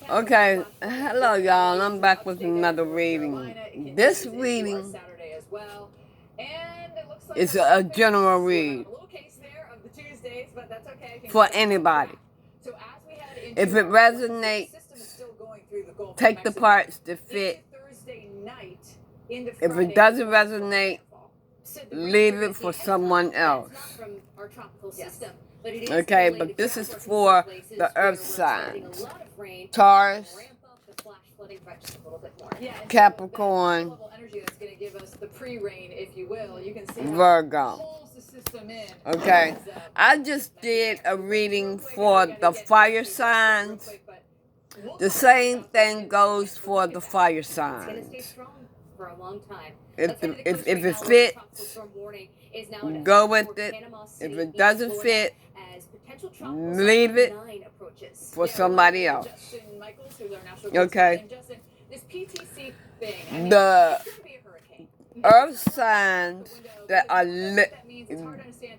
Okay, hello y'all. I'm back with another reading. This reading is a general read for anybody. If it resonates, take the parts that fit. If it doesn't resonate, leave it for someone else. Okay, but this is for the earth signs. Taurus, Capricorn, Virgo. Okay, I just did a reading for the fire signs. The same thing goes for the fire signs. If it fits, go with it. If it doesn't fit, leave it for somebody else. Okay. The earth signs that are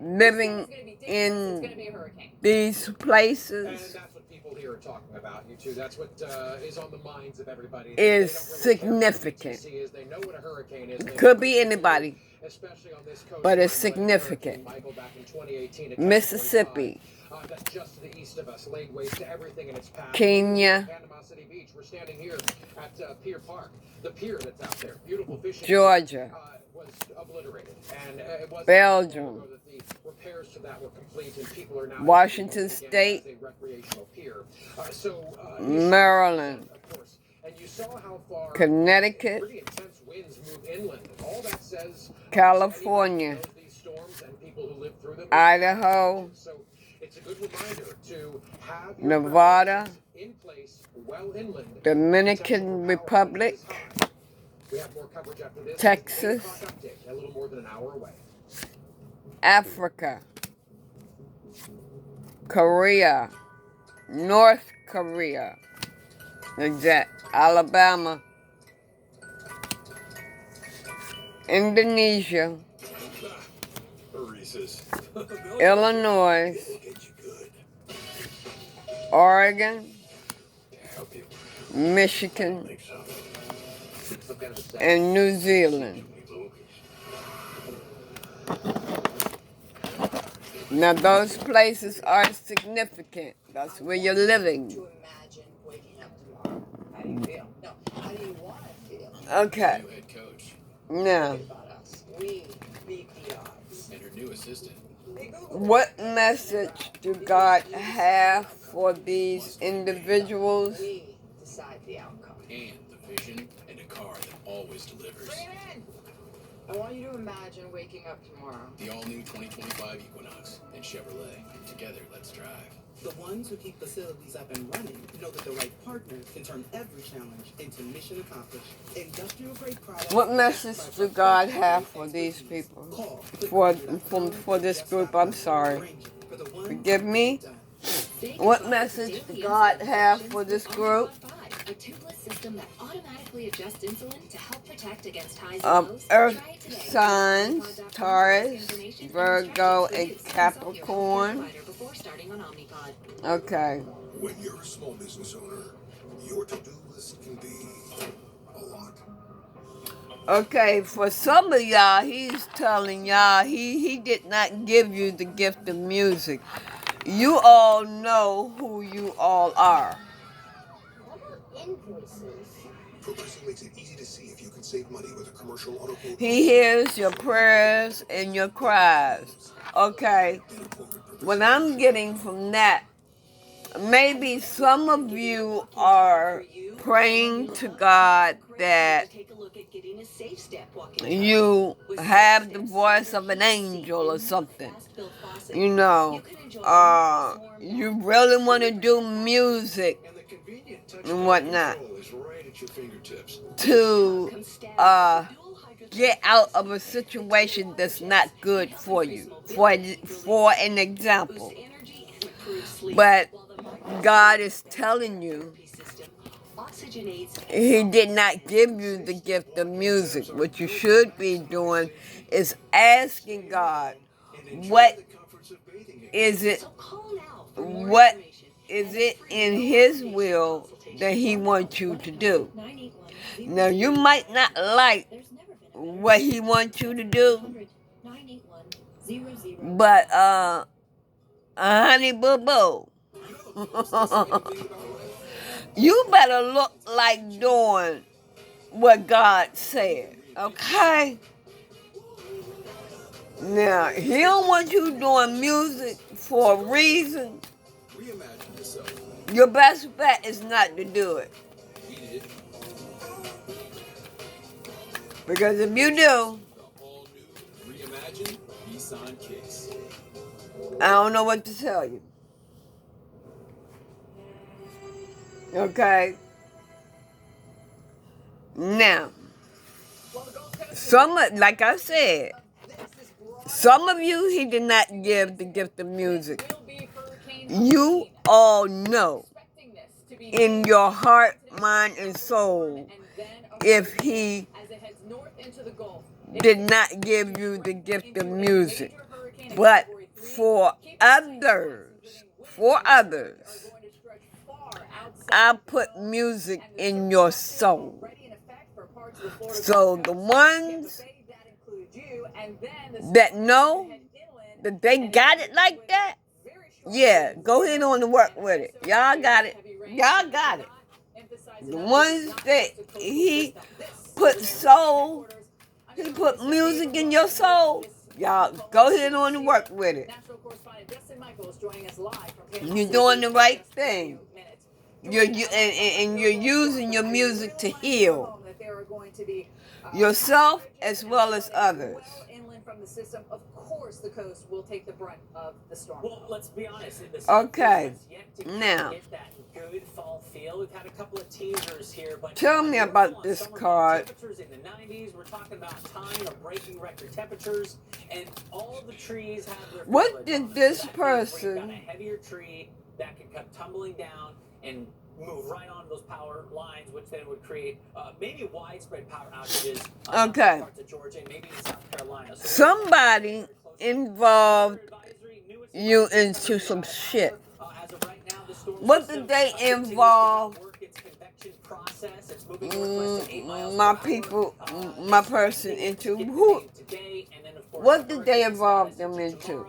living in these places are talking about you too. That's what is on the minds of everybody. Is significant. They know what a hurricane is. It could be anybody, especially on this coast, but it's significant. Mississippi, that's just to the east of us, laid waste to everything in its path. Kenya, Panama City Beach. We're standing here at Pier Park, the pier that's out there. Beautiful fishing. Georgia, was obliterated, and it was Belgium, repairs to that were complete, and people are now Washington State, a recreational pier. Maryland, of course, and you saw how far Connecticut, pretty intense winds move inland. All that says California, these storms and people who live through them, Idaho, so it's a good reminder to have Nevada, in place well inland. Dominican Republic, we have more coverage after this. Texas, A little more than an hour away. Africa, Korea, North Korea, Alabama, Indonesia, Illinois, Oregon, Michigan, and New Zealand. Now those places are significant. That's where you're living. Okay. Now, what message do God have for these individuals? And the vision and a car that always delivers. I want you to imagine waking up tomorrow. The all-new 2025 Equinox and Chevrolet. Together, let's drive. The ones who keep facilities up and running know that the right partner can turn every challenge into mission accomplished. Industrial-grade products. What message do God have for these people? For this group, I'm sorry. Forgive me. What message do God have for this group? A tubeless system that automatically adjusts insulin to help protect against highs and lows. Earth signs, Taurus, Virgo, and Capricorn. Okay. When you're a small business owner, your to-do list can be a lot. Okay, for some of y'all, he's telling y'all he did not give you the gift of music. You all know who you all are. Progressive makes it easy to see if you can save money with a commercial auto quote. He hears your prayers and your cries. Okay, what I'm getting from that, maybe some of you are praying to God that you have the voice of an angel or something. You know, you really want to do music and whatnot to get out of a situation that's not good for you. For an example. But God is telling you He did not give you the gift of music. What you should be doing is asking God, what is it? What is it in his will that he wants you to do? Now, you might not like what he wants you to do, but, honey boo boo, you better look like doing what God said, okay? Now, he don't want you doing music for a reason. Reimagine yourself. Your best bet is not to do it. Beat it. Because if you do, The all-new Reimagine Nissan Kicks. I don't know what to tell you. Okay? Now, like I said, some of you he did not give the gift of music. You all know in your heart, mind, and soul if he did not give you the gift of music. But for others, I put music in your soul. So the ones that know that they got it like that, yeah, go ahead on and work with it. Y'all got it. Y'all got it. The ones that he put soul, he put music in your soul, y'all go ahead on and work with it. You're doing the right thing. You're using your music to heal yourself as well as others. From the system, of course, the coast will take the brunt of the storm. Well, let's be honest. Okay, now, get that good fall feel. We've had a couple of teasers here, but tell me about this card. Temperatures in the 90s. We're talking about time of breaking record temperatures, and all the trees have their. What did this person? Got a heavier tree that could come tumbling down and move right onto those power lines, which then would create maybe widespread power outages. Okay. Parts of Georgia, maybe in South Carolina. So somebody involved you into some shit. What did they involve my people, my person into? Who? What did they involve them into?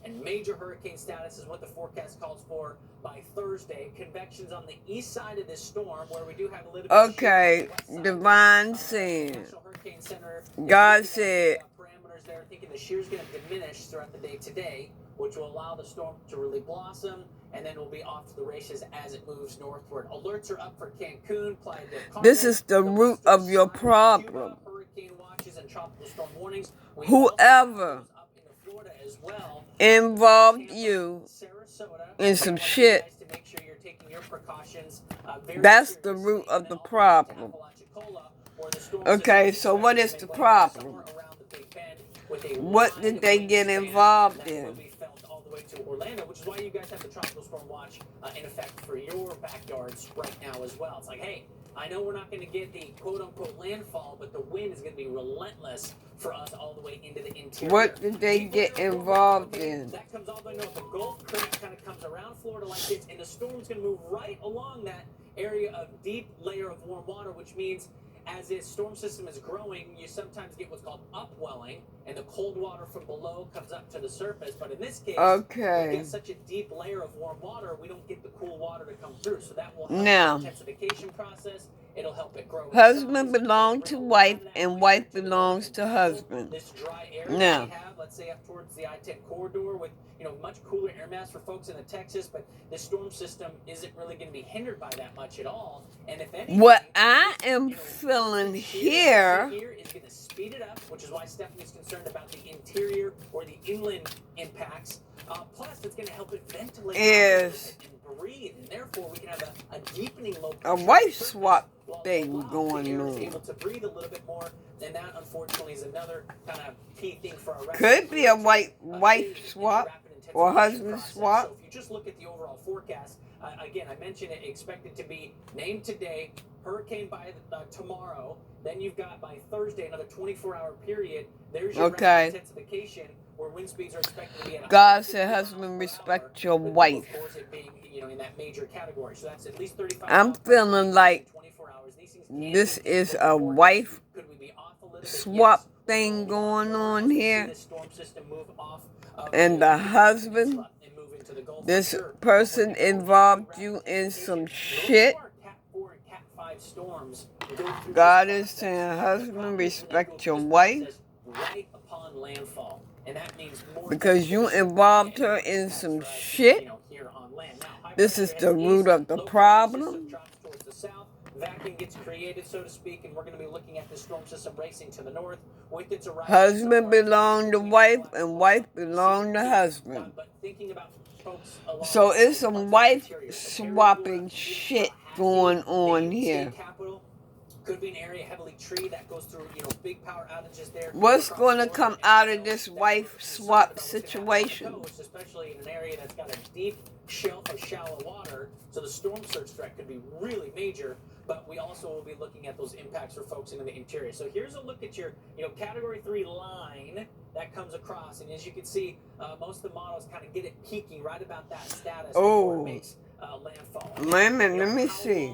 And major hurricane status is what the forecast calls for by Thursday. Convections on the east side of this storm, where we do have a little bit okay, divine sin. God said, parameters there, thinking the shear is going to diminish throughout the day today, which will allow the storm to really blossom, and then we'll be off to the races as it moves northward. Alerts are up for Cancun, Playa del Carmen. This is the root of your problem. Hurricane watches and tropical storm warnings. Whoever involved you in some shit, that's the root of the problem. Okay, so what is the problem? What did they get involved in? Orlando, which is why you guys have the tropical storm watch in effect for your backyards right now as well. It's like, hey, I know we're not going to get the quote-unquote landfall, but the wind is going to be relentless for us all the way into the interior. What did they get involved in? That comes all the way north. The Gulf current kind of comes around Florida like this, and the storm's going to move right along that area of deep layer of warm water, which means as this storm system is growing, you sometimes get what's called upwelling, and the cold water from below comes up to the surface. But in this case, we get such a deep layer of warm water, we don't get the cool water to come through. So that will help the intensification process. It'll help it grow. Husband belongs to wife, and wife belongs to husband. This dry area now, we have, let's say up towards the I-10 corridor with much cooler air mass for folks in the Texas, but this storm system isn't really going to be hindered by that much at all. And if anything, what I am feeling here is going to speed it up, which is why Stephanie's concerned about the interior or the inland impacts. Plus, it's going to help it ventilate and breathe, and therefore we can have a deepening low pressure. A wife swap thing going on. Able to breathe a little bit more, and that unfortunately is another kind of key thing for our could be a wife swap or husband swap. So if you just look at the overall forecast, Again, I mentioned it expected to be named today, hurricane by tomorrow. Then you've got by Thursday another 24-hour period. There's your Okay. intensification where wind speeds are expected to be at God said, husband, respect your wife. Of course, it being, in that major category. So that's at least 35. I'm feeling like 24 hours. These things can this be is before a wife could we be off a little bit? swap Yes. thing going on here. This storm system move off of And the husband, and move into the Gulf. this Sure. person involved you in some shit. Cat 4 and Cat 5 storms go through God this is saying, husband, respect your wife. right upon landfall. And that means more Because you involved her in some shit. here on land. Now, This is the root of the problem. drops towards the south, vacuum gets created, so to speak, and we're going to be looking at the storm system racing to the north with its arrival. Husband belonged to wife and wife belonged to husband. But thinking about folks along So it's the some wife interior, swapping shit going on here. state capital could be an area heavily treed that goes through, big power outages there. What's going to come out of this wife swap situation? Especially in an area that's got a deep shelf of shallow water, so the storm surge threat could be really major. But we also will be looking at those impacts for folks in the interior. So here's a look at your, Category 3 line that comes across, and as you can see, most of the models kind of get it peaking right about that status before it makes landfall. Wait a minute, let me see.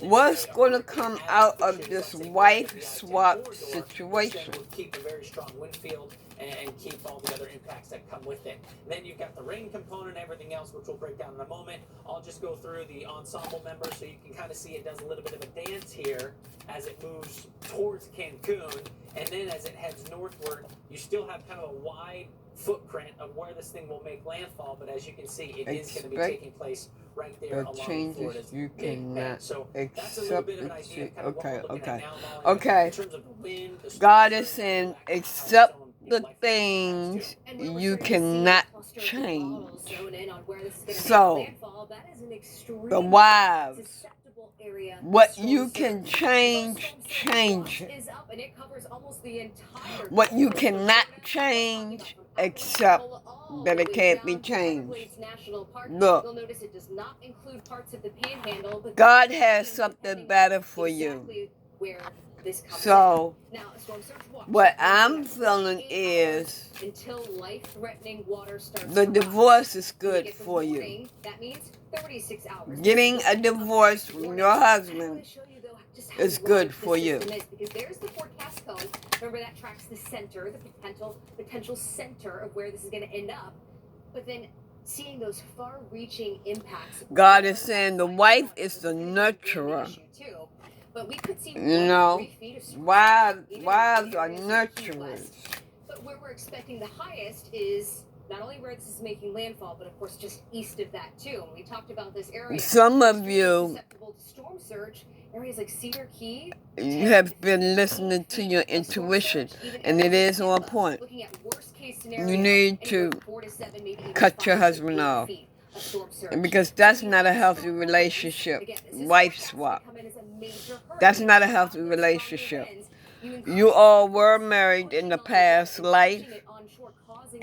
What's going to come out of this wife swap situation? Keep a very strong wind field and keep all the other impacts that come with it. Then you've got the rain component and everything else, which we'll break down in a moment. I'll just go through the ensemble members so you can kind of see it does a little bit of a dance here as it moves towards Cancun. And then as it heads northward, you still have kind of a wide footprint of where this thing will make landfall, but as you can see, it is going to be taking place right there the along changes Florida's you big bend. cannot So that's a little accept bit of an the idea of shit. kind of what Okay, we're looking at okay. now, Molly, Okay. in terms of the wind, the storm God surge, is saying, that kind of accept zone the life things And when we're you starting to see cannot a cluster of change. models zone in on where this is gonna So, make landfall, that is an extremely The wives, susceptible area. what Storm you surge. can The change, storm surge change watch it. is up, and it covers almost the entire What you coast of cannot Florida. change, From accept Apalachicola all that the it way can't be down to changed. Everglades National Park. Look. You'll notice it does not include parts of the Panhandle, but God has something better for you. exactly where this comes So, in. Now, a storm surge watch. what will I'm be feeling 8 hours is until life-threatening water starts the to rise. divorce is When you good get the for you. warning, that means 36 hours. Getting This is a the divorce from warning. your I wanna husband show you, though, just how is good large the for you. system is, because there's the forecast cone. Remember, that tracks the center, the potential center of where this is going to end up. But then seeing those far-reaching impacts. God is saying the wife is the nurturer. But we could see You know, 1 to 3 feet of storm wives surge, even are in areas of Key nurturers. West. But where we're expecting the highest is not only where this is making landfall, but of course just east of that too. And we talked about this area. Some of extremely you susceptible to storm surge. Areas like Cedar Key. You have been listening to your intuition, and it is on point. Looking at worst case scenario, You need anywhere to from 4 to 7, maybe even cut 5 your to husband 8 off. feet of storm surge. Because that's not a healthy relationship. Wife swap. That's not a healthy relationship. You all were married in the past life,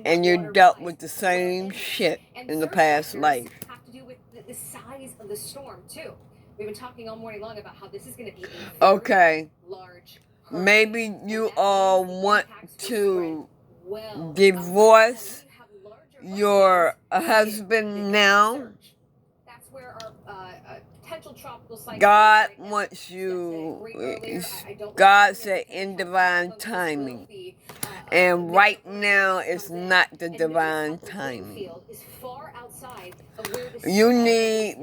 and you dealt with the same shit in the past life. Have to do with the size of the storm too. We've been talking all morning long about how this is going to be Okay, large. maybe you all want to divorce your husband now. That's where our potential tropical cyclone God right now. wants you, I don't God know said in divine timing. be, And right now is not the divine timing. You need,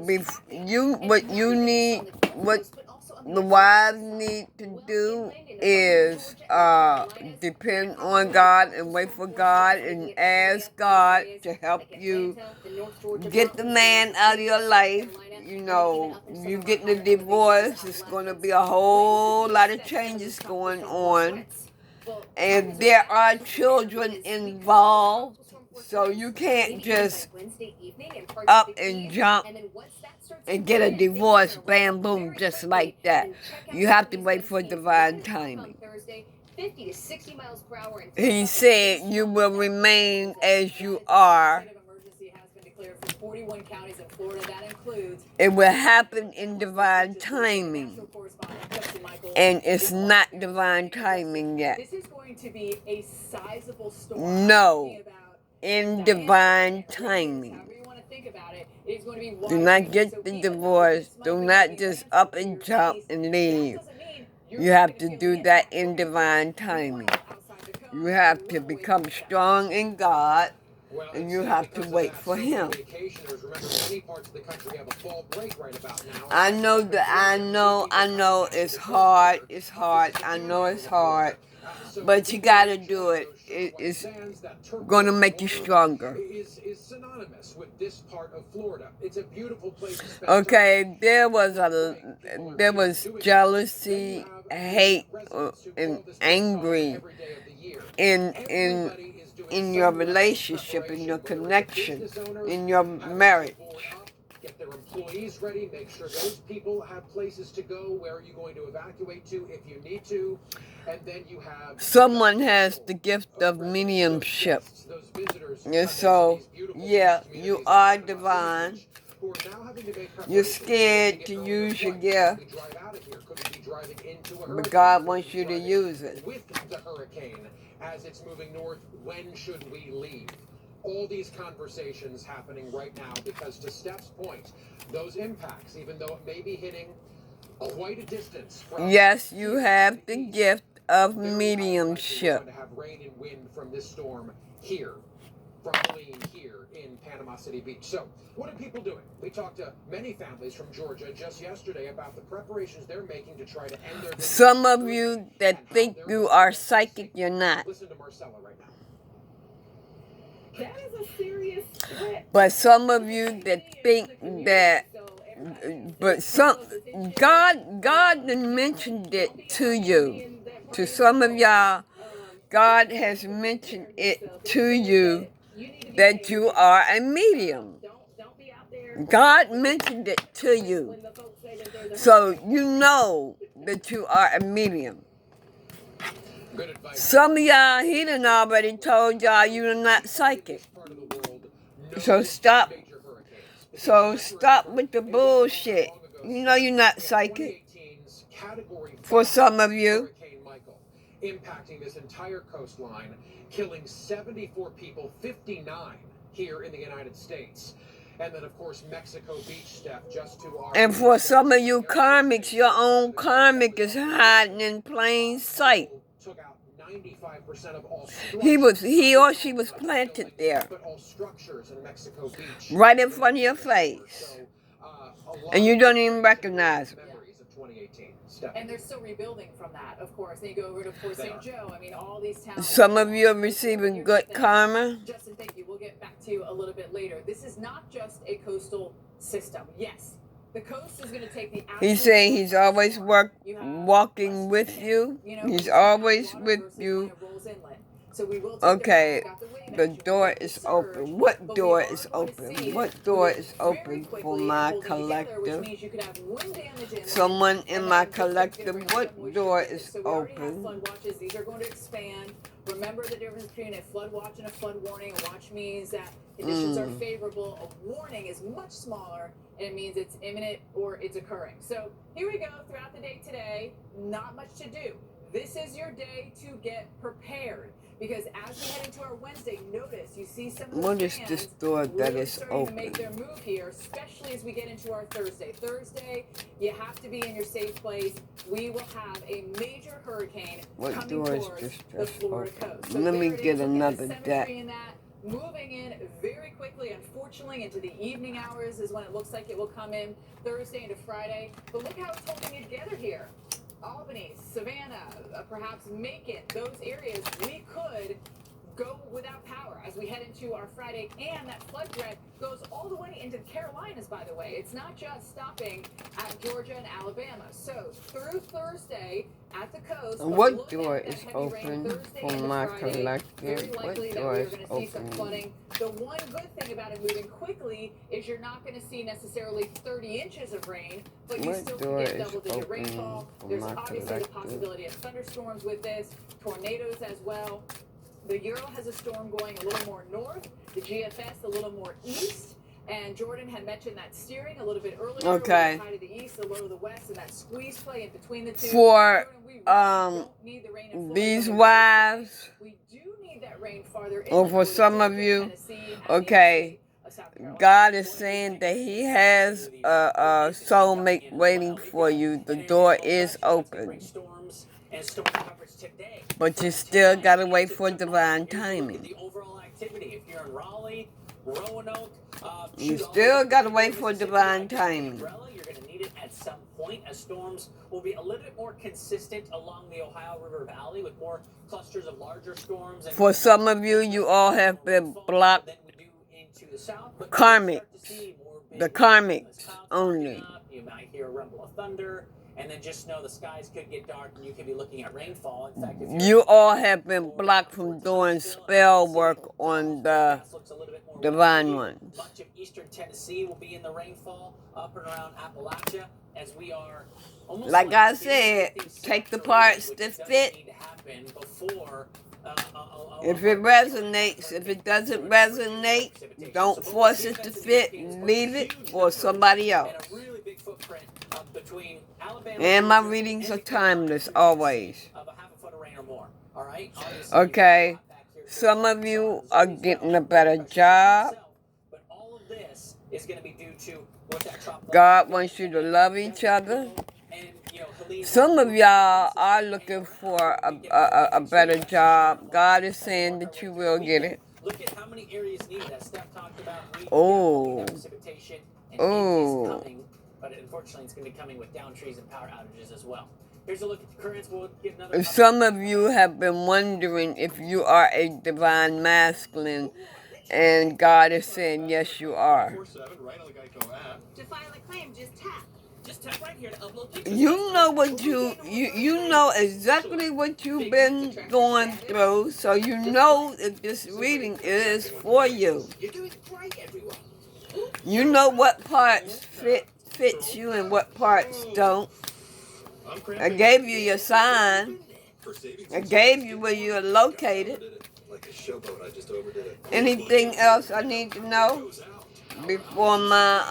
what the wives need to do is depend on God and wait for God and ask God to help you get the man out of your life. You know, you getting a divorce, it's going to be a whole lot of changes going on. And there are children involved, so you can't just up and jump and get a divorce, bam, boom, just like that. You have to wait for divine timing. He said you will remain as you are 41 counties in Florida. That includes. It will happen in divine timing. And it's not divine timing yet. This is going to be a sizable storm. No. In divine timing. However you want to think about it, it is going to be Do not get the divorce. Do not just up and jump and leave. You have to do that in divine timing. You have to become strong in God, and you have to wait for Him. I know that I know it's hard. It's hard. I know it's hard. But you gotta do it. It's gonna make you stronger. Okay, there was jealousy, hate, and angry in your relationship, in your connection, in your marriage. Get their employees ready, make sure those people have places to go. Where are you going to evacuate to if you need to? And then you have... Someone has the gift of mediumship. And so, yeah, you are divine. You're scared to use your gift, but God wants you to use it. With the hurricane, as it's moving north, when should we leave? All these conversations happening right now because, to Steph's point, those impacts, even though it may be hitting quite a distance from... Yes, you have the gift of mediumship. To have rain and wind from this storm here, from Helene here in Panama City Beach. So, what are people doing? We talked to many families from Georgia just yesterday about the preparations they're making to try to end their... Some of you that think you are psychic, you're not. Listen to Marcella right now. That is a serious threat. But some of you that think that, God mentioned it to you. To some of y'all, God has mentioned it to you that you are a medium. God mentioned it to you. So you know that you are a medium. Some of y'all, he done already told y'all you're not psychic. So stop with the bullshit. You know you're not psychic. For some of you. Impacting this entire coastline, killing 74 people, 59 here in the United States. And then, of course, Mexico Beach, Steph, just to our... And for some of you karmics, your own karmic is hiding in plain sight. Took out 95% of all structures. He or she was planted there. But all structures in Mexico Beach. Right in front of your face. And you don't even recognize it. And they're still rebuilding from that, of course. And you go over to Port St. Joe. I mean, all these towns. Some of you are receiving good karma. Justin, thank you. We'll get back to you a little bit later. This is not just a coastal system. Yes, the coast is going to take the... He's saying he's always walking with you. He's always with you. Okay, the door is open. What door is open? What door is open for my collective? Someone in my collective, what door is open? These are going to expand. Remember the difference between a flood watch and a flood warning. A watch means that conditions are favorable. A warning is much smaller, and it means it's imminent or it's occurring. So here we go throughout the day today. Not much to do. This is your day to get prepared. Because as we head into our Wednesday, notice you see some of the what is this door that is starting to make open? their move here, especially as we get into our Thursday. Thursday, you have to be in your safe place. We will have a major hurricane coming towards the Florida coast. So let me get another deck. Moving in very quickly, unfortunately, into the evening hours is when it looks like it will come in Thursday into Friday. But look how it's holding it together here. Albany, Savannah, perhaps Macon, those areas, we could go without power as we head into our Friday. And that flood threat goes all the way into the Carolinas, by the way. It's not just stopping at Georgia and Alabama. So through Thursday at the coast. What door is open for my collective? What door is open? The one good thing about it moving quickly is you're not going to see necessarily 30 inches of rain, but you still can get double-digit rainfall. There's obviously the possibility of thunderstorms with this, tornadoes as well. The Euro has a storm going a little more north, the GFS a little more east. And Jordan had mentioned that steering a little bit earlier. Okay. With the high to the east, the low to the west, and that squeeze play in between the two. For Jordan, we really don't need the rain in Florida, these but wives, we do need that rain farther or for some of you, okay, God is saying that He has a soulmate waiting for you. The door is open, but you still gotta wait for divine timing. If you're in Raleigh, Roanoke, You still gotta wait for divine timing. You're going to need it at some point, as storms will be a little bit more consistent along the Ohio River Valley with more clusters of larger storms. And For some of you, you all have been blocked. Karmics, the karmics only. You might hear a rumble of thunder, and then just know the skies could get dark and you could be looking at rainfall. In fact, if You all have been blocked from doing spell work on the divine ones. Much of eastern Tennessee will be in the rainfall up and around Appalachia, as we are almost Like I said, take the parts that fit. If it resonates, if it doesn't resonate, don't force it to fit. Leave it for somebody else. And my readings are timeless, always. Okay, some of you are getting a better job. God wants you to love each other. Some of y'all are looking for a better job. God is saying that you will get it. Look at how many areas need that Steph talked about. Oh. Precipitation, and Oh. it is coming, but unfortunately it's going to be coming with down trees and power outages as well. Here's a look at the currents. We'll get another. Some of you have been wondering if you are a divine masculine, and God is saying yes, you are. To file a claim, just tap. Just tap right here to upload pictures. You know what you know exactly what you've been going through, so you know if this reading is for you. You're doing great, everyone. You know what parts fits you and what parts don't. I gave you your sign. I gave you where you're located. Anything else I need to know before my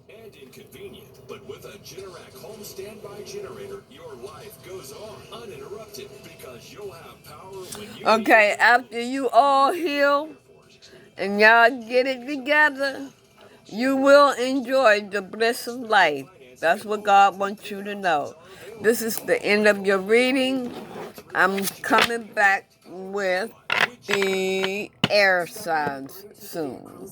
And inconvenient, but with a Generac home standby generator, your life goes on uninterrupted because you'll have power when you Okay, after you all heal and y'all get it together, you will enjoy the bliss of life. That's what God wants you to know. This is the end of your reading. I'm coming back with the air signs soon.